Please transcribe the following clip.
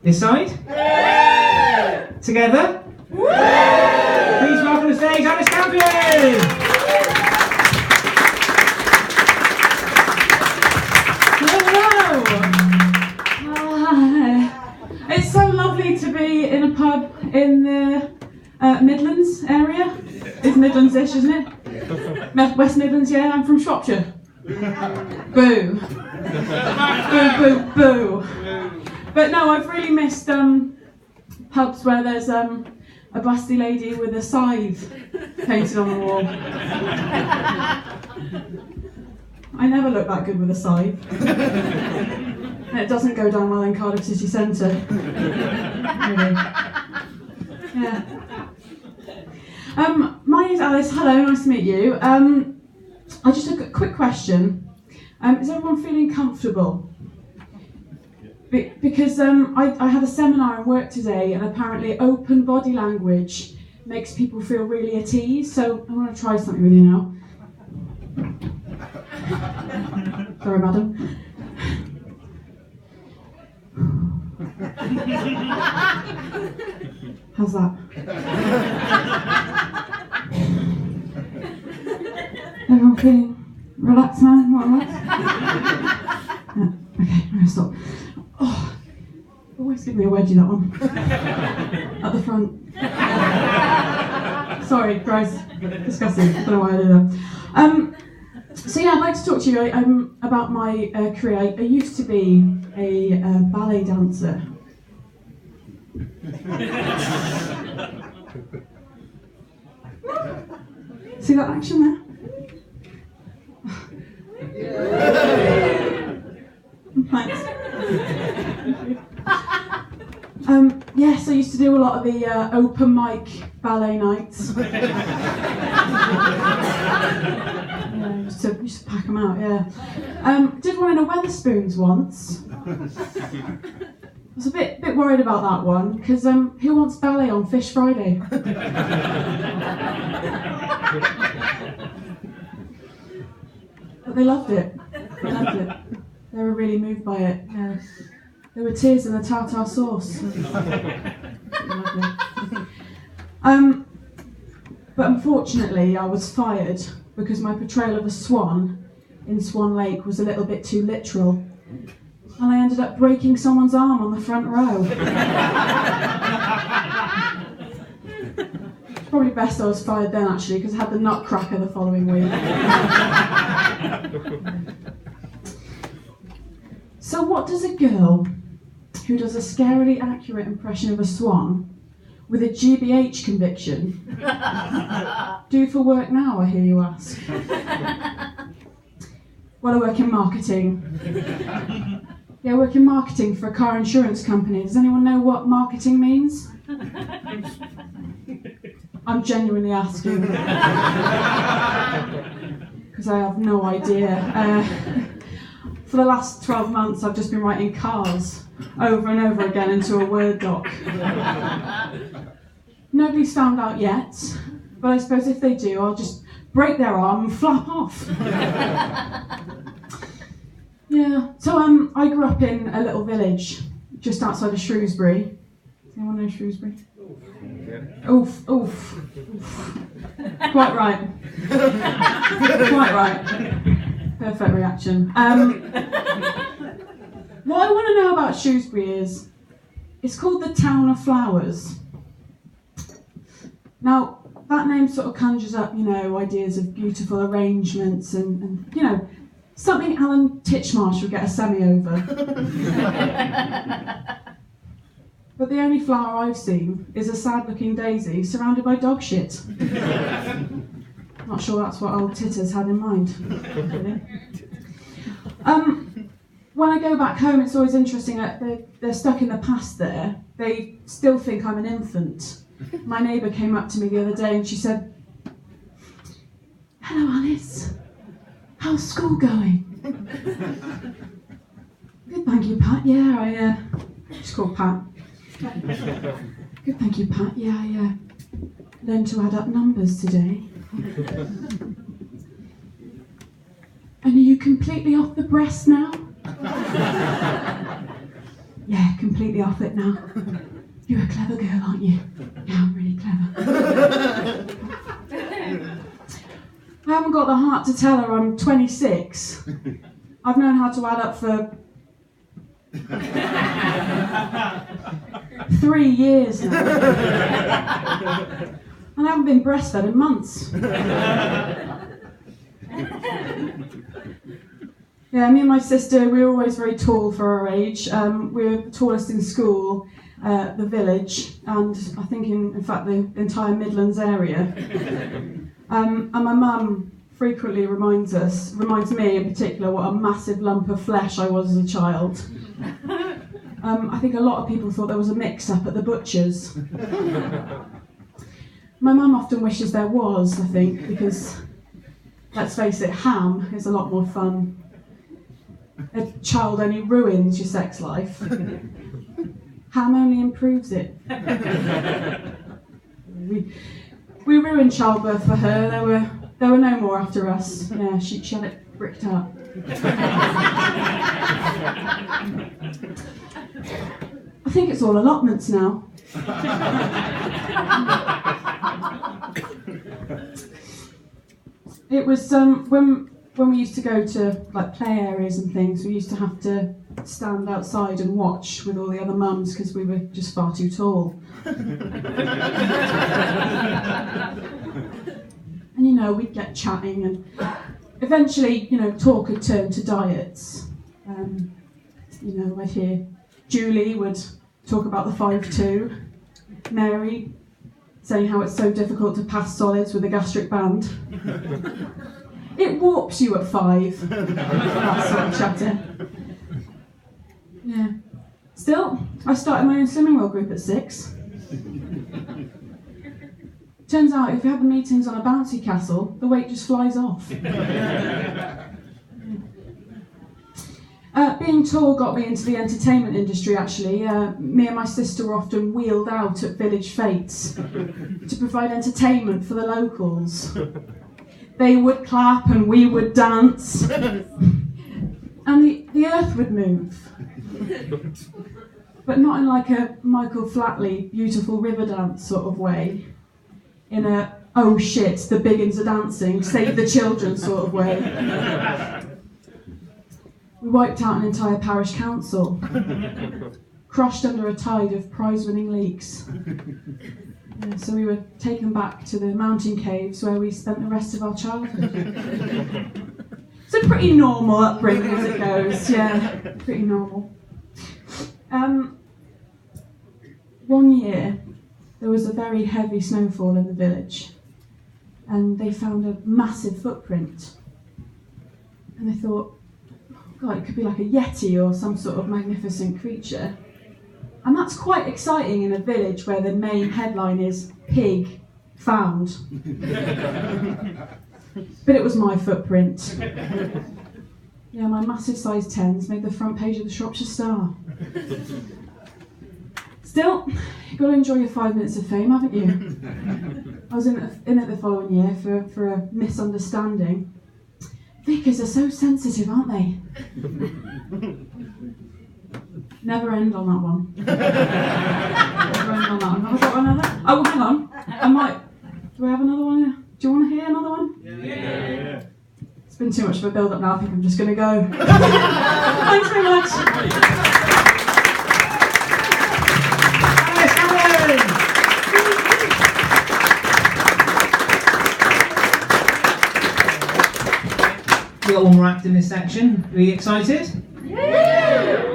This side? Together? Please welcome to the stage Alice Campion! Hello! It's so lovely to be in a pub in the Midlands area. It's Midlands-ish, isn't it? West Midlands, yeah, I'm from Shropshire. Boo. Boo, boo, boo. But no, I've really missed pubs where there's a busty lady with a scythe painted on the wall. I never look that good with a scythe. And it doesn't go down well in Cardiff city centre. Really. Yeah. My name's Alice. Hello, nice to meet you. I just have a quick question. Is everyone feeling comfortable? Because I had a seminar at work today, and apparently open body language makes people feel really at ease. So I'm going to try something with you now. Sorry, madam. How's that? Everyone feeling relaxed now? More relaxed? Yeah, okay, I'm going to stop. Oh, always give me a wedgie, that one. At the front. Sorry, gross. Disgusting. I don't know why I did that. So yeah, I'd like to talk to you about my career. I used to be a ballet dancer. See that action there? Thanks. Yes, I used to do a lot of the open mic ballet nights. Yeah, used to pack them out, yeah. Did one in a Wetherspoons once. I was a bit worried about that one, because who wants ballet on Fish Friday? But they loved it. They loved it. They were really moved by it. Yeah. There were tears in the tartar sauce. Lovely. But unfortunately, I was fired because my portrayal of a swan in Swan Lake was a little bit too literal. And I ended up breaking someone's arm on the front row. It's probably best I was fired then, actually, because I had the nutcracker the following week. So what does a girl who does a scarily accurate impression of a swan with a GBH conviction do for work now, I hear you ask? Well, I work in marketing. Yeah, I work in marketing for a car insurance company. Does anyone know what marketing means? I'm genuinely asking. Because I have no idea. For the last 12 months, I've just been writing cars over and over again into a Word doc. Nobody's found out yet, but I suppose if they do, I'll just break their arm and flap off. Yeah, so I grew up in a little village just outside of Shrewsbury. Does anyone know Shrewsbury? Yeah. Oof, oof, oof. Quite right. Quite right. Perfect reaction. What I want to know about Shrewsbury is, it's called the Town of Flowers. Now, that name sort of conjures up, ideas of beautiful arrangements and something Alan Titchmarsh would get a semi over. But the only flower I've seen is a sad-looking daisy surrounded by dog shit. Not sure that's what old Titters had in mind. Really. When I go back home, it's always interesting. They're stuck in the past there. They still think I'm an infant. My neighbour came up to me the other day and she said, "Hello, Alice. How's school going?" "Good, thank you, Pat. Yeah, she's called Pat. Good, thank you, Pat. Yeah, I learned to add up numbers today." "And are you completely off the breast now?" Yeah, completely off it now. You're a clever girl, aren't you? Yeah, I'm really clever. I haven't got the heart to tell her I'm 26. I've known how to add up for 3 years now. And I haven't been breastfed in months. Yeah, me and my sister, we were always very tall for our age. We were the tallest in school, the village, and I think in fact the entire Midlands area. And my mum frequently reminds me in particular, what a massive lump of flesh I was as a child. I think a lot of people thought there was a mix-up at the butcher's. My mum often wishes there was, I think, because, let's face it, ham is a lot more fun. A child only ruins your sex life. Ham only improves it. We ruined childbirth for her. There were no more after us. Yeah, she had it bricked up. I think it's all allotments now. It was when we used to go to like play areas and things, we used to have to stand outside and watch with all the other mums because we were just far too tall. And you know, we'd get chatting, and eventually, you know, talk had turned to diets. You know, I'd hear Julie would talk about the 5-2, Mary saying how it's so difficult to pass solids with a gastric band. It warps you at 5, that sort of chatter. Yeah. Still, I started my own swimming world group at 6. Turns out if you have meetings on a bouncy castle, the weight just flies off. Being tall got me into the entertainment industry, actually. Me and my sister were often wheeled out at village fetes to provide entertainment for the locals. They would clap and we would dance. And the earth would move. But not in like a Michael Flatley beautiful river dance sort of way. In a, oh shit, the big uns are dancing, save the children sort of way. We wiped out an entire parish council, crushed under a tide of prize-winning leaks. So we were taken back to the mountain caves where we spent the rest of our childhood. It's a pretty normal upbringing as it goes, yeah, pretty normal. One year, there was a very heavy snowfall in the village, and they found a massive footprint. And they thought, God, it could be like a yeti or some sort of magnificent creature. And that's quite exciting in a village where the main headline is pig found. But it was my footprint. Yeah, my massive size 10s made the front page of the Shropshire Star. Still, you've got to enjoy your 5 minutes of fame, haven't you? I was in it the following year for a misunderstanding. Vicars are so sensitive, aren't they? Never end on that one. Never end on that one. Have I got another? Oh, hang on. I might. Do I have another one? Do you want to hear another one? Yeah. It's been too much of a build-up now. I think I'm just going to go. Thanks very much. We got one more act in this section. Are you excited? Yeah.